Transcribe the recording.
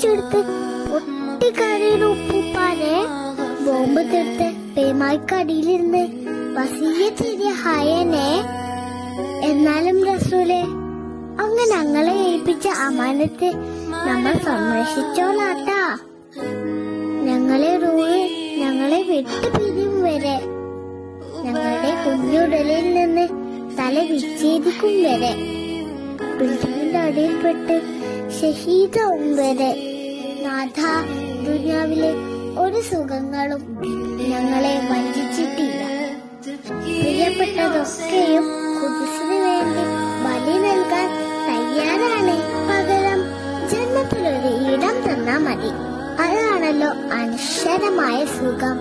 പിടിച്ചെടുത്ത് പൊട്ടിക്കരയുടെ ഉപ്പുപ്പാനെ ബോംബ് തീർത്ത് പേമായ്ക്കടിയിലിരുന്ന് വസീയത്തിയ ഹയനെ. എന്നാലും റസൂലെ, അങ്ങ് ഞങ്ങളെ ഏൽപ്പിച്ച അമാനത്ത് നമ്മൾ സംരക്ഷിച്ചോളാട്ടാ. ഞങ്ങളെ റൂഹ് ഞങ്ങളെ വിട്ടുപിരിയും വരെ, ഞങ്ങളുടെ കുഞ്ഞുടലിൽ നിന്ന് തല വിച്ഛേദിക്കും വരെ, ബിൽഡിങ്ങിന്റെ അടിയിൽപ്പെട്ട് ഷഹീദാവും വരെ. നാഥ, ദുനിയാവിലെ ഒരു സുഖങ്ങളും ഞങ്ങളെ വഞ്ചിച്ചിട്ടില്ല. പ്രിയപ്പെട്ടതൊക്കെയും ഖുദ്സിന് വേണ്ടി ബലി നൽകാൻ തയ്യാറാണ്. പകരം ജന്മത്തിലൊരു ഇടം തന്നാ മതി. അതാണല്ലോ അനശ്വരമായ സുഖം.